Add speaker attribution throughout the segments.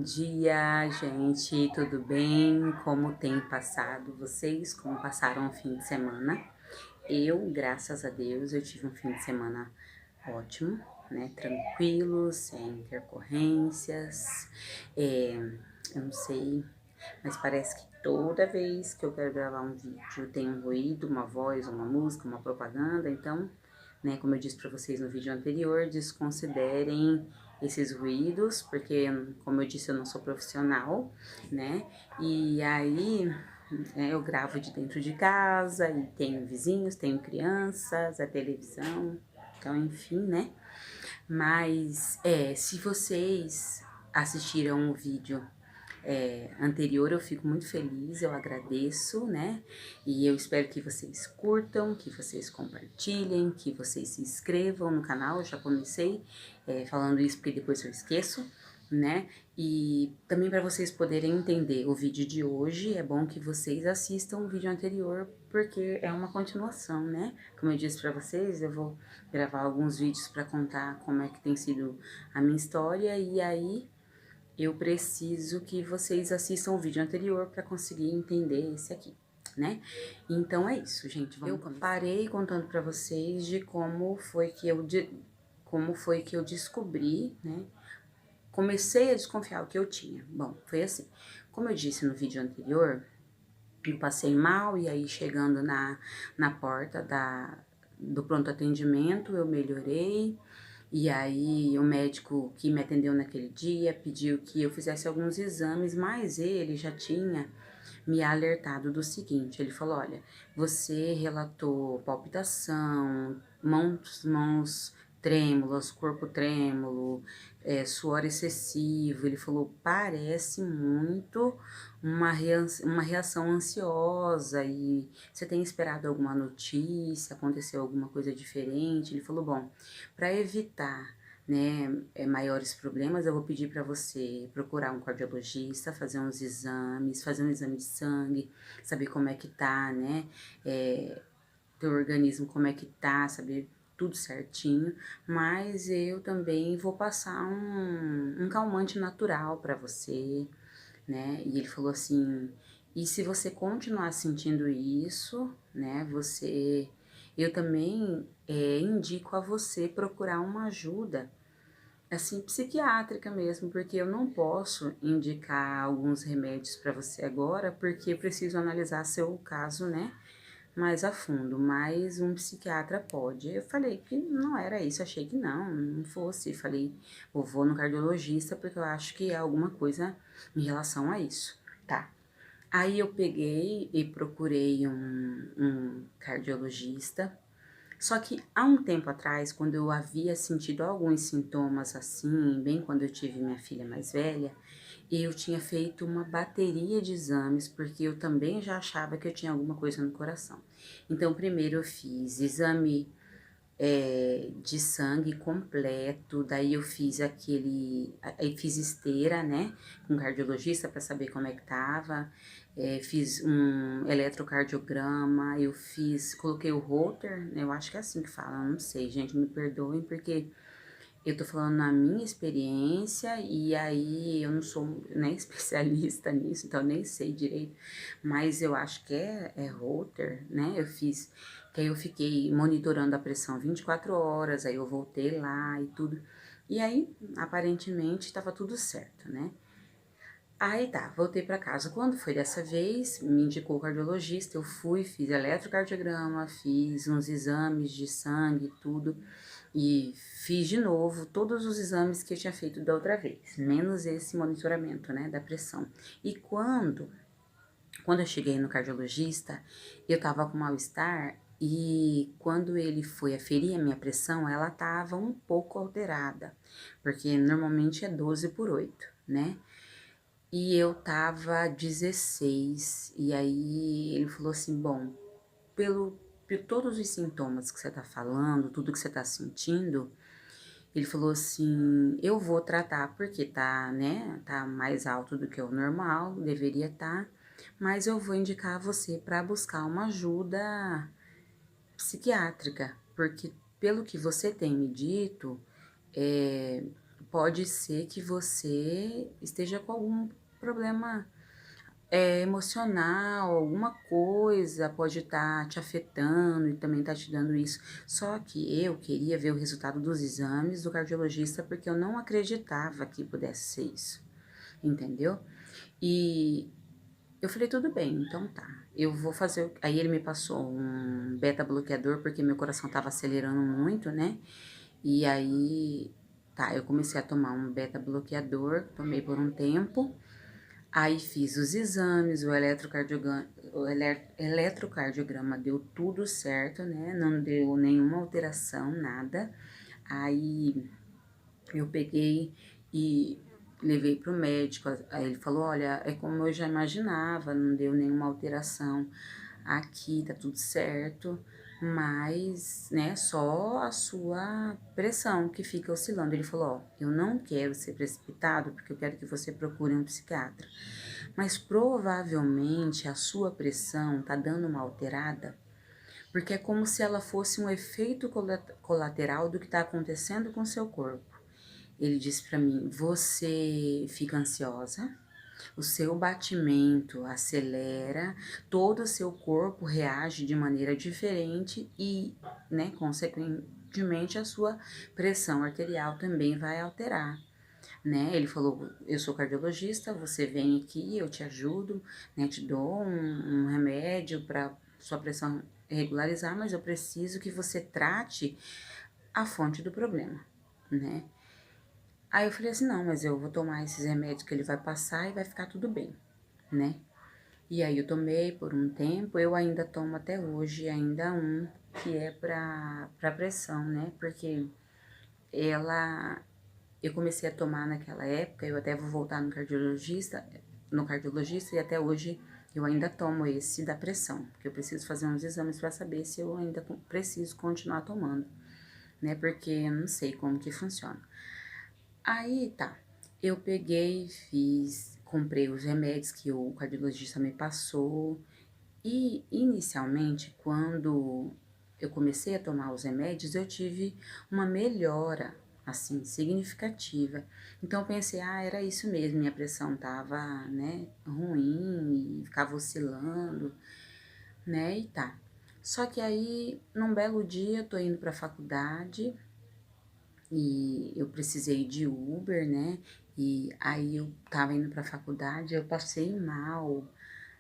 Speaker 1: dia, gente, tudo bem? Como tem passado vocês? Como passaram o fim de semana? Eu, graças a Deus, eu tive um fim de semana ótimo, né? Tranquilo, sem intercorrências. Eu não sei, mas parece que toda vez que eu quero gravar um vídeo tem um ruído, uma voz, uma música, uma propaganda. Então, né, como eu disse para vocês no vídeo anterior, desconsiderem esses ruídos, porque, como eu disse, eu não sou profissional, né? E aí eu gravo de dentro de casa e tenho vizinhos, tenho crianças, a televisão, então, enfim, né? Mas se vocês assistiram o vídeo anterior, eu fico muito feliz, eu agradeço, né? E eu espero que vocês curtam, que vocês compartilhem, que vocês se inscrevam no canal. Eu já comecei falando isso porque depois eu esqueço, né? E também para vocês poderem entender o vídeo de hoje, é bom que vocês assistam o vídeo anterior, porque é uma continuação, né? Como eu disse para vocês, eu vou gravar alguns vídeos para contar como é que tem sido a minha história, e aí eu preciso que vocês assistam o vídeo anterior para conseguir entender esse aqui, né? Então é isso, gente. Eu parei contando para vocês de como foi que eu descobri, né? Comecei a desconfiar o que eu tinha. Bom, foi assim. Como eu disse no vídeo anterior, eu passei mal e aí chegando na porta do pronto atendimento, eu melhorei. E aí o médico que me atendeu naquele dia pediu que eu fizesse alguns exames, mas ele já tinha me alertado do seguinte, ele falou, olha, você relatou palpitação, mãos trêmulas, corpo trêmulo, suor excessivo. Ele falou, parece muito uma reação ansiosa e você tem esperado alguma notícia, aconteceu alguma coisa diferente? Ele falou, bom, para evitar, né, maiores problemas, eu vou pedir para você procurar um cardiologista, fazer uns exames, fazer um exame de sangue, saber como é que tá, né, teu organismo, como é que tá, saber tudo certinho, mas eu também vou passar um calmante natural para você, né, e ele falou assim, e se você continuar sentindo isso, né, eu também indico a você procurar uma ajuda, assim, psiquiátrica mesmo, porque eu não posso indicar alguns remédios para você agora, porque eu preciso analisar seu caso, né, mais a fundo, mas um psiquiatra pode. Eu falei que não era isso, achei que não fosse. Falei, eu vou no cardiologista porque eu acho que é alguma coisa em relação a isso, tá? Aí eu peguei e procurei um cardiologista. Só que há um tempo atrás, quando eu havia sentido alguns sintomas assim, bem quando eu tive minha filha mais velha, eu tinha feito uma bateria de exames, porque eu também já achava que eu tinha alguma coisa no coração. Então, primeiro eu fiz exame de sangue completo, daí eu fiz aí fiz esteira, né, com cardiologista para saber como é que tava, fiz um eletrocardiograma, coloquei o Holter, né, eu acho que é assim que fala, não sei, gente, me perdoem, porque eu tô falando na minha experiência e aí eu não sou nem especialista nisso, então eu nem sei direito, mas eu acho que é Holter, né? Que aí eu fiquei monitorando a pressão 24 horas, aí eu voltei lá e tudo. E aí, aparentemente, tava tudo certo, né? Aí tá, voltei pra casa. Quando foi dessa vez, me indicou o cardiologista, eu fui, fiz eletrocardiograma, fiz uns exames de sangue e tudo. E fiz de novo todos os exames que eu tinha feito da outra vez, menos esse monitoramento, né, da pressão. E quando eu cheguei no cardiologista, eu tava com mal-estar e quando ele foi aferir a minha pressão, ela tava um pouco alterada, porque normalmente é 12 por 8, né? E eu tava 16, e aí ele falou assim, bom, por todos os sintomas que você tá falando, tudo que você tá sentindo, ele falou assim, eu vou tratar porque tá, né, tá mais alto do que o normal, deveria tá, mas eu vou indicar você para buscar uma ajuda psiquiátrica, porque pelo que você tem me dito, é, pode ser que você esteja com algum problema emocional, alguma coisa pode estar te afetando e também tá te dando isso. Só que eu queria ver o resultado dos exames do cardiologista porque eu não acreditava que pudesse ser isso, entendeu? E eu falei, tudo bem, então tá. Eu vou fazer. Aí ele me passou um beta bloqueador porque meu coração tava acelerando muito, né? E aí, tá, eu comecei a tomar um beta bloqueador, tomei por um tempo. Aí fiz os exames, o eletrocardiograma deu tudo certo, né? Não deu nenhuma alteração, nada. Aí eu peguei e levei pro médico. Aí ele falou: olha, é como eu já imaginava, não deu nenhuma alteração aqui, tá tudo certo, mas, né, só a sua pressão que fica oscilando. Ele falou: ó, eu não quero ser precipitado porque eu quero que você procure um psiquiatra, mas provavelmente a sua pressão tá dando uma alterada. Porque é como se ela fosse um efeito colateral do que está acontecendo com o seu corpo. Ele disse para mim: você fica ansiosa, o seu batimento acelera, todo o seu corpo reage de maneira diferente e, né, consequentemente, a sua pressão arterial também vai alterar. Né? Ele falou: eu sou cardiologista, você vem aqui, eu te ajudo, né? Te dou um remédio para sua pressão regularizar, mas eu preciso que você trate a fonte do problema, né? Aí eu falei assim: não, mas eu vou tomar esses remédios que ele vai passar e vai ficar tudo bem, né? E aí eu tomei por um tempo, eu ainda tomo até hoje, ainda um que é para pressão, né? Porque ela eu comecei a tomar naquela época, eu até vou voltar no cardiologista e até hoje eu ainda tomo esse da pressão, porque eu preciso fazer uns exames para saber se eu ainda preciso continuar tomando, né? Porque eu não sei como que funciona. Aí tá, eu peguei, comprei os remédios que o cardiologista me passou e inicialmente quando eu comecei a tomar os remédios eu tive uma melhora assim significativa. Então eu pensei, era isso mesmo, minha pressão tava, né, ruim e ficava oscilando, né, e tá. Só que aí, num belo dia, eu tô indo pra faculdade e eu precisei de Uber, né? E aí eu tava indo pra faculdade, eu passei mal,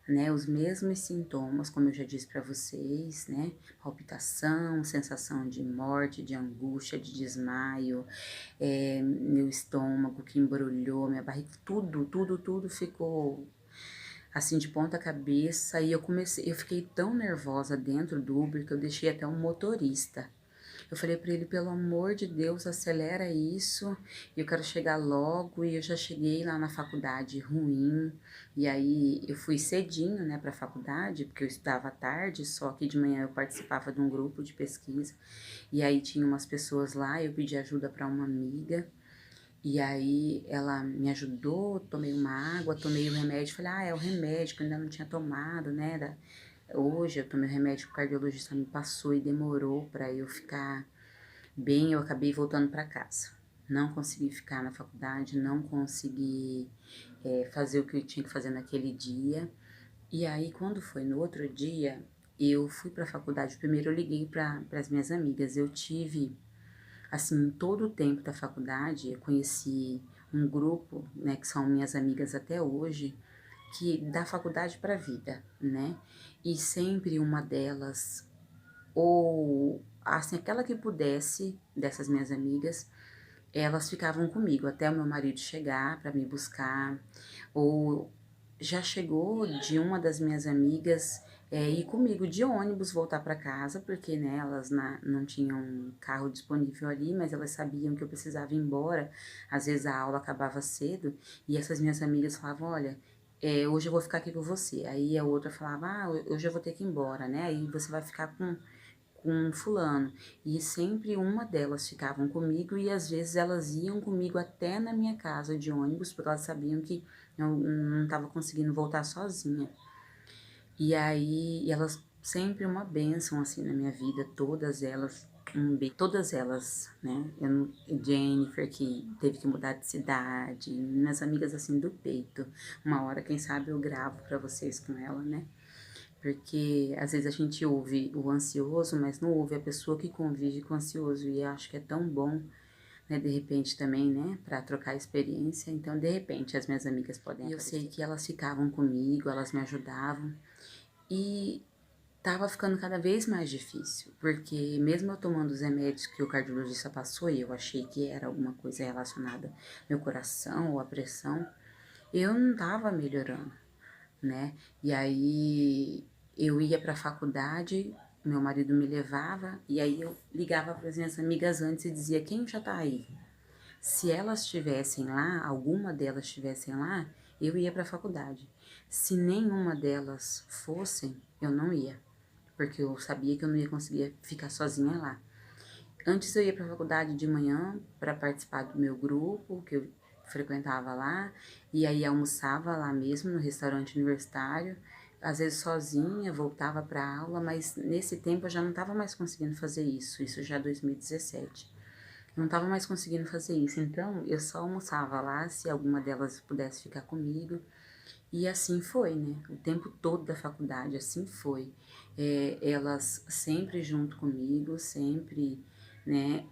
Speaker 1: né? Os mesmos sintomas, como eu já disse pra vocês, né? Palpitação, sensação de morte, de angústia, de desmaio, meu estômago que embrulhou, minha barriga, tudo ficou assim de ponta cabeça. E eu fiquei tão nervosa dentro do Uber que eu deixei até um motorista. Eu falei pra ele, pelo amor de Deus, acelera isso, eu quero chegar logo. E eu já cheguei lá na faculdade ruim, e aí eu fui cedinho, né, pra faculdade, porque eu estudava à tarde, só que de manhã eu participava de um grupo de pesquisa, e aí tinha umas pessoas lá, eu pedi ajuda pra uma amiga, e aí ela me ajudou, tomei uma água, tomei o remédio, falei, é o remédio que eu ainda não tinha tomado, né, hoje eu tomei o remédio que o cardiologista me passou e demorou pra eu ficar bem. Eu acabei voltando para casa. Não consegui ficar na faculdade, não consegui fazer o que eu tinha que fazer naquele dia. E aí, quando foi no outro dia, eu fui para a faculdade. Primeiro, eu liguei para as minhas amigas. Eu tive, assim, todo o tempo da faculdade, eu conheci um grupo, né, que são minhas amigas até hoje, que da faculdade para a vida, né? E sempre uma delas ou assim, aquela que pudesse, dessas minhas amigas, elas ficavam comigo até o meu marido chegar para me buscar, ou já chegou de uma das minhas amigas ir comigo de ônibus voltar para casa, porque né, elas não tinham carro disponível ali, mas elas sabiam que eu precisava ir embora. Às vezes a aula acabava cedo e essas minhas amigas falavam: olha, hoje eu vou ficar aqui com você. Aí a outra falava: hoje eu vou ter que ir embora, né? Aí você vai ficar com fulano. E sempre uma delas ficavam comigo e às vezes elas iam comigo até na minha casa de ônibus, porque elas sabiam que eu não estava conseguindo voltar sozinha. E aí elas sempre uma bênção assim na minha vida, todas elas. todas elas, né? Jennifer, que teve que mudar de cidade, minhas amigas assim do peito. Uma hora, quem sabe, eu gravo pra vocês com ela, né? Porque às vezes a gente ouve o ansioso, mas não ouve a pessoa que convive com o ansioso. E eu acho que é tão bom, né? De repente também, né? Pra trocar experiência. Então, de repente, as minhas amigas podem aparecer. E eu sei que elas ficavam comigo, elas me ajudavam. E tava ficando cada vez mais difícil, porque mesmo eu tomando os remédios que o cardiologista passou e eu achei que era alguma coisa relacionada ao meu coração ou à pressão, eu não tava melhorando, né? E aí eu ia pra faculdade, meu marido me levava e aí eu ligava para as minhas amigas antes e dizia: quem já tá aí? Se elas estivessem lá, alguma delas estivessem lá, eu ia pra faculdade. Se nenhuma delas fossem, eu não ia, porque eu sabia que eu não ia conseguir ficar sozinha lá. Antes eu ia para a faculdade de manhã para participar do meu grupo, que eu frequentava lá, e aí almoçava lá mesmo no restaurante universitário, às vezes sozinha, voltava para aula, mas nesse tempo eu já não estava mais conseguindo fazer isso já 2017. Eu não estava mais conseguindo fazer isso, então eu só almoçava lá se alguma delas pudesse ficar comigo. E assim foi, né? O tempo todo da faculdade, assim foi. Elas sempre junto comigo, sempre, né?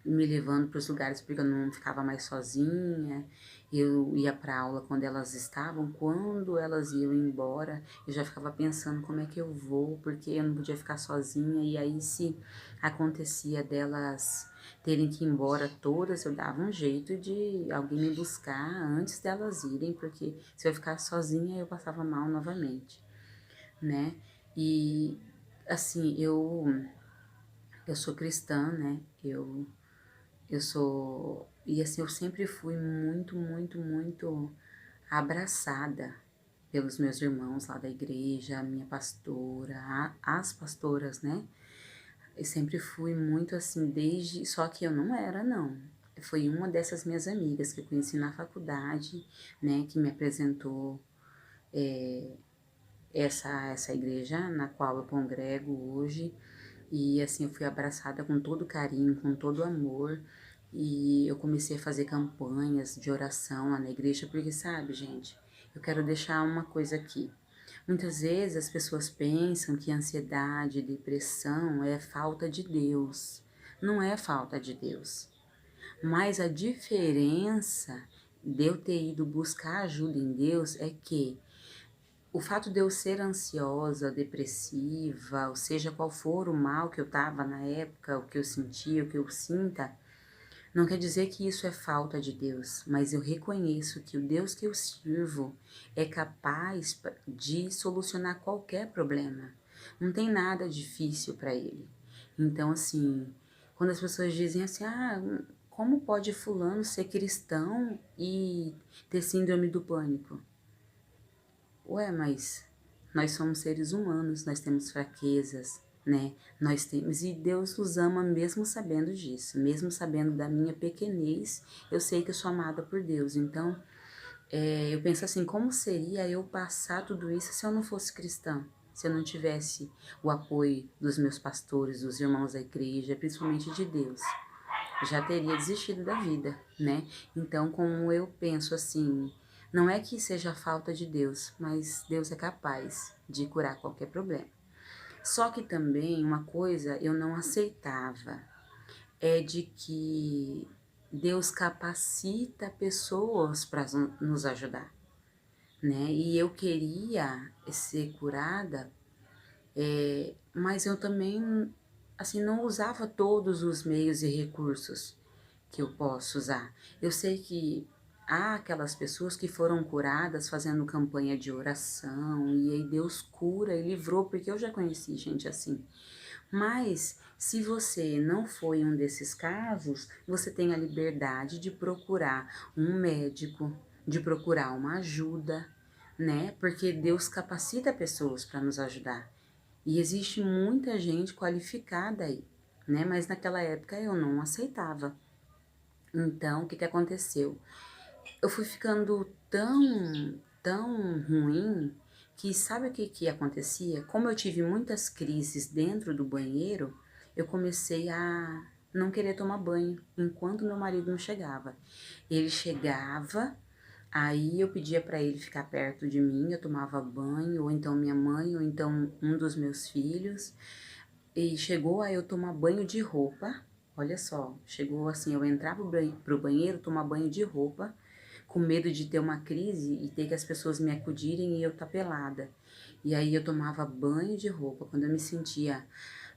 Speaker 1: Me levando para os lugares porque eu não ficava mais sozinha. Eu ia para aula quando elas estavam, quando elas iam embora, eu já ficava pensando como é que eu vou, porque eu não podia ficar sozinha. E aí, se acontecia delas terem que ir embora todas, eu dava um jeito de alguém me buscar antes delas irem, porque se eu ficasse sozinha, eu passava mal novamente, né? E assim, eu sou cristã, né? Eu sou. E assim, eu sempre fui muito, muito, muito abraçada pelos meus irmãos lá da igreja, a minha pastora, as pastoras, né? Eu sempre fui muito assim, desde. Só que eu não era, não. Foi uma dessas minhas amigas que eu conheci na faculdade, né? Que me apresentou essa igreja na qual eu congrego hoje. E assim, eu fui abraçada com todo carinho, com todo amor. E eu comecei a fazer campanhas de oração lá na igreja, porque sabe, gente, eu quero deixar uma coisa aqui. Muitas vezes as pessoas pensam que ansiedade, depressão é falta de Deus. Não é falta de Deus. Mas a diferença de eu ter ido buscar ajuda em Deus é que o fato de eu ser ansiosa, depressiva, ou seja, qual for o mal que eu tava na época, o que eu sentia, o que eu sinta, não quer dizer que isso é falta de Deus, mas eu reconheço que o Deus que eu sirvo é capaz de solucionar qualquer problema. Não tem nada difícil para ele. Então, assim, quando as pessoas dizem assim, como pode fulano ser cristão e ter síndrome do pânico? Ué, mas nós somos seres humanos, nós temos fraquezas, né? Nós temos, e Deus nos ama mesmo sabendo disso, mesmo sabendo da minha pequenez, eu sei que eu sou amada por Deus. Então, eu penso assim, como seria eu passar tudo isso se eu não fosse cristã? Se eu não tivesse o apoio dos meus pastores, dos irmãos da igreja, principalmente de Deus? Já teria desistido da vida, né? Então, como eu penso assim, não é que seja falta de Deus, mas Deus é capaz de curar qualquer problema. Só que também uma coisa eu não aceitava é de que Deus capacita pessoas para nos ajudar, né? E eu queria ser curada, mas eu também assim não usava todos os meios e recursos que eu posso usar. Eu sei que há aquelas pessoas que foram curadas fazendo campanha de oração e aí Deus cura e livrou, porque eu já conheci gente assim. Mas se você não foi um desses casos, você tem a liberdade de procurar um médico, de procurar uma ajuda, né? Porque Deus capacita pessoas para nos ajudar. E existe muita gente qualificada aí, né? Mas naquela época eu não aceitava. Então, o que que aconteceu? Eu fui ficando tão ruim que sabe o que que acontecia? Como eu tive muitas crises dentro do banheiro, eu comecei a não querer tomar banho enquanto meu marido não chegava. Ele chegava, aí eu pedia para ele ficar perto de mim, eu tomava banho, ou então minha mãe, ou então um dos meus filhos. E chegou a eu tomar banho de roupa. Olha só, chegou assim, eu entrar pro banheiro, tomar banho de roupa, com medo de ter uma crise e ter que as pessoas me acudirem e eu tá pelada. E aí eu tomava banho de roupa. Quando eu me sentia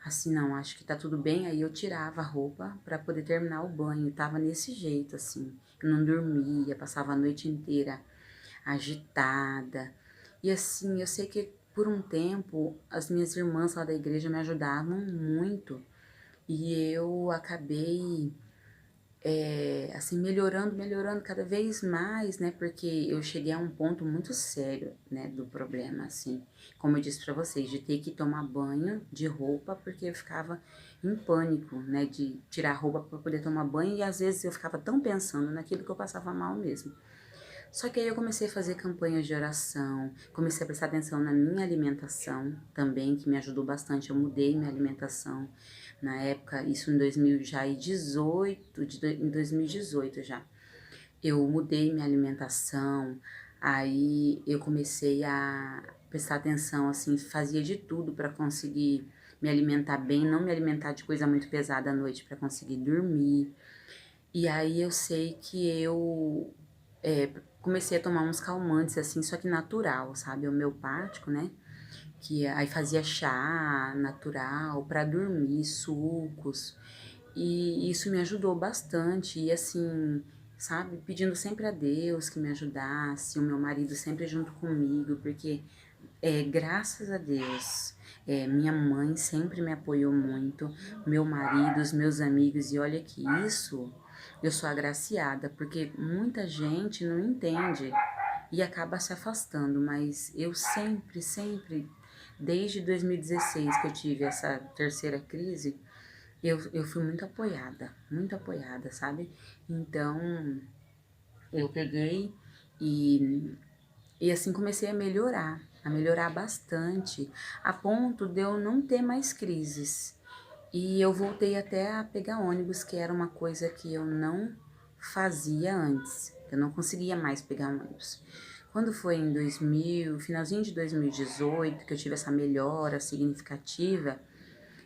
Speaker 1: assim, não, acho que tá tudo bem, aí eu tirava a roupa para poder terminar o banho. Tava nesse jeito, assim. Eu não dormia, passava a noite inteira agitada. E assim, eu sei que por um tempo as minhas irmãs lá da igreja me ajudavam muito e eu acabei assim, melhorando cada vez mais, né? Porque eu cheguei a um ponto muito sério, né, do problema, assim, como eu disse pra vocês, de ter que tomar banho de roupa, porque eu ficava em pânico, né, de tirar a roupa pra poder tomar banho e às vezes eu ficava tão pensando naquilo que eu passava mal mesmo. Só que aí eu comecei a fazer campanhas de oração, comecei a prestar atenção na minha alimentação também, que me ajudou bastante. Eu mudei minha alimentação na época, isso em 2018, em 2018 já. Eu mudei minha alimentação, aí eu comecei a prestar atenção, assim, fazia de tudo para conseguir me alimentar bem, não me alimentar de coisa muito pesada à noite para conseguir dormir. E aí eu sei que eu comecei a tomar uns calmantes, assim, só que natural, sabe? Homeopático, né? Que aí fazia chá natural para dormir, sucos. E isso me ajudou bastante. E assim, sabe? Pedindo sempre a Deus que me ajudasse, o meu marido sempre junto comigo, porque graças a Deus, minha mãe sempre me apoiou muito, meu marido, os meus amigos, e olha que isso eu sou agraciada, porque muita gente não entende e acaba se afastando, mas eu sempre, desde 2016 que eu tive essa terceira crise, eu fui muito apoiada, sabe? Então eu peguei e e assim comecei a melhorar bastante, a ponto de eu não ter mais crises. E eu voltei até a pegar ônibus, que era uma coisa que eu não fazia antes. Eu não conseguia mais pegar ônibus. Quando foi em 2000, finalzinho de 2018, que eu tive essa melhora significativa,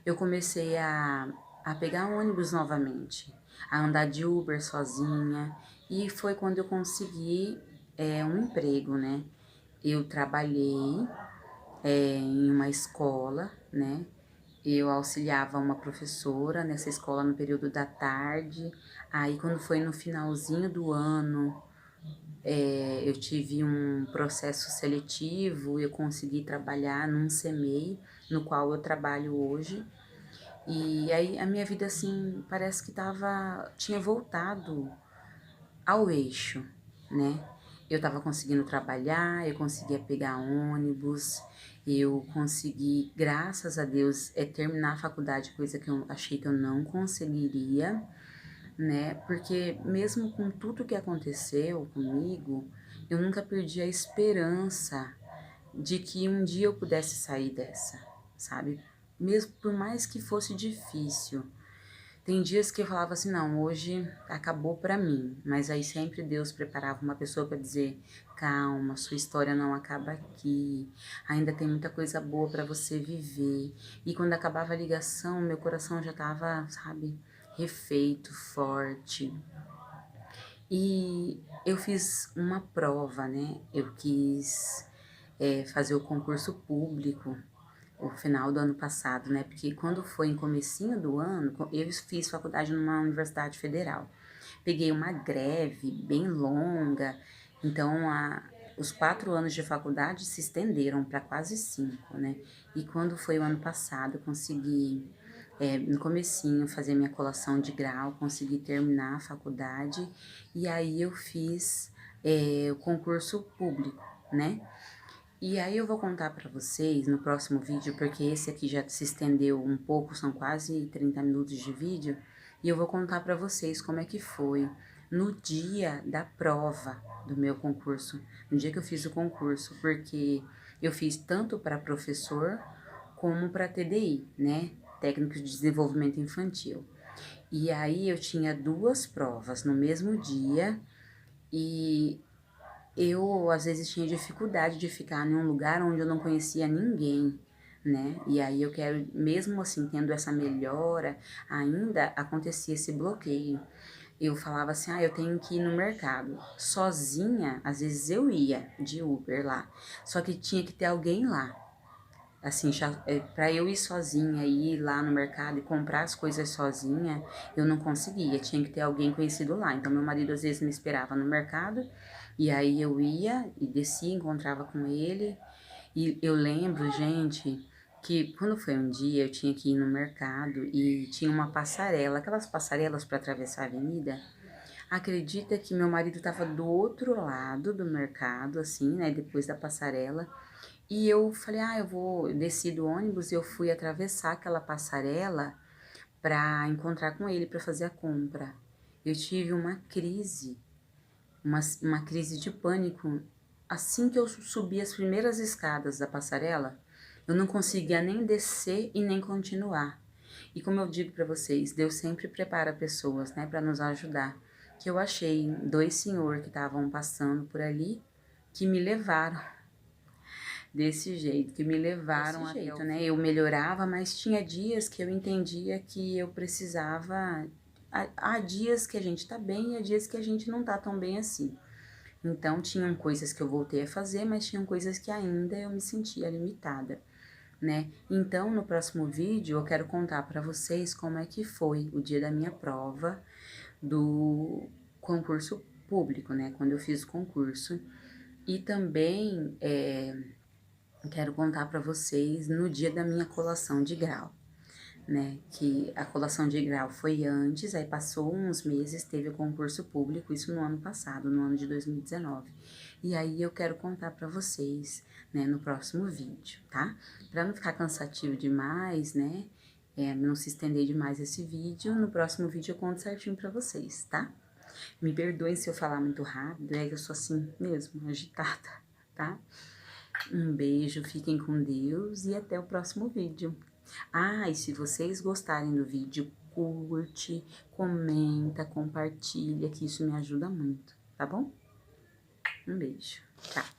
Speaker 1: eu comecei a pegar ônibus novamente, a andar de Uber sozinha. E foi quando eu consegui um emprego, né? Eu trabalhei em uma escola, né? Eu auxiliava uma professora nessa escola no período da tarde. Aí, quando foi no finalzinho do ano, eu tive um processo seletivo, eu consegui trabalhar num CMEI, no qual eu trabalho hoje. E aí a minha vida assim parece que tinha voltado ao eixo, né? Eu tava conseguindo trabalhar, eu conseguia pegar ônibus, eu consegui, graças a Deus, terminar a faculdade, coisa que eu achei que eu não conseguiria, né? Porque mesmo com tudo que aconteceu comigo, eu nunca perdi a esperança de que um dia eu pudesse sair dessa, sabe? Mesmo por mais que fosse difícil. Tem dias que eu falava assim, não, hoje acabou pra mim, mas aí sempre Deus preparava uma pessoa pra dizer, calma, sua história não acaba aqui, ainda tem muita coisa boa pra você viver. E quando acabava a ligação, meu coração já tava, sabe, refeito, forte. E eu fiz uma prova, né? Eu quis fazer o concurso público o final do ano passado, né? Porque quando foi em comecinho do ano, eu fiz faculdade numa universidade federal. Peguei uma greve bem longa, então os 4 anos de faculdade se estenderam para quase 5, né? E quando foi o ano passado, eu consegui, no comecinho, fazer minha colação de grau, consegui terminar a faculdade, e aí eu fiz o concurso público, né? E aí eu vou contar pra vocês no próximo vídeo, porque esse aqui já se estendeu um pouco, são quase 30 minutos de vídeo, e eu vou contar pra vocês como é que foi no dia da prova do meu concurso, no dia que eu fiz o concurso, porque eu fiz tanto para professor como para TDI, né? técnico de desenvolvimento infantil. E aí eu tinha 2 provas no mesmo dia e eu às vezes tinha dificuldade de ficar em um lugar onde eu não conhecia ninguém, né? E aí eu quero, mesmo assim, tendo essa melhora, ainda acontecia esse bloqueio. Eu falava assim, eu tenho que ir no mercado. Sozinha, às vezes eu ia de Uber lá, só que tinha que ter alguém lá. Assim, pra eu ir sozinha, ir lá no mercado e comprar as coisas sozinha, eu não conseguia, tinha que ter alguém conhecido lá. Então, meu marido às vezes me esperava no mercado, e aí eu ia e descia, encontrava com ele. E eu lembro, gente, que quando foi um dia eu tinha que ir no mercado e tinha uma passarela, aquelas passarelas para atravessar a avenida. Acredita que meu marido estava do outro lado do mercado, assim, né, depois da passarela. E eu falei, eu desci do ônibus e eu fui atravessar aquela passarela para encontrar com ele para fazer a compra. Eu tive uma crise de pânico assim que eu subi as primeiras escadas da passarela. Eu não conseguia nem descer e nem continuar. E como eu digo para vocês, Deus sempre prepara pessoas, né, para nos ajudar. Que eu achei 2 senhores que estavam passando por ali que me levaram desse jeito, que me levaram até jeito, né? Eu melhorava, mas tinha dias que eu entendia que eu precisava. Há dias que a gente tá bem e há dias que a gente não tá tão bem assim. Então, tinham coisas que eu voltei a fazer, mas tinham coisas que ainda eu me sentia limitada, né? Então, no próximo vídeo, eu quero contar para vocês como é que foi o dia da minha prova do concurso público, né? Quando eu fiz o concurso. E também quero contar para vocês no dia da minha colação de grau, né? Que a colação de grau foi antes, aí passou uns meses, teve o concurso público, isso no ano passado, no ano de 2019. E aí eu quero contar para vocês, né, no próximo vídeo, tá? Para não ficar cansativo demais, né? Não se estender demais esse vídeo, no próximo vídeo eu conto certinho para vocês, tá? Me perdoem se eu falar muito rápido, é que eu sou assim mesmo, agitada, tá? Um beijo, fiquem com Deus e até o próximo vídeo. E se vocês gostarem do vídeo, curte, comenta, compartilha, que isso me ajuda muito, tá bom? Um beijo, tchau.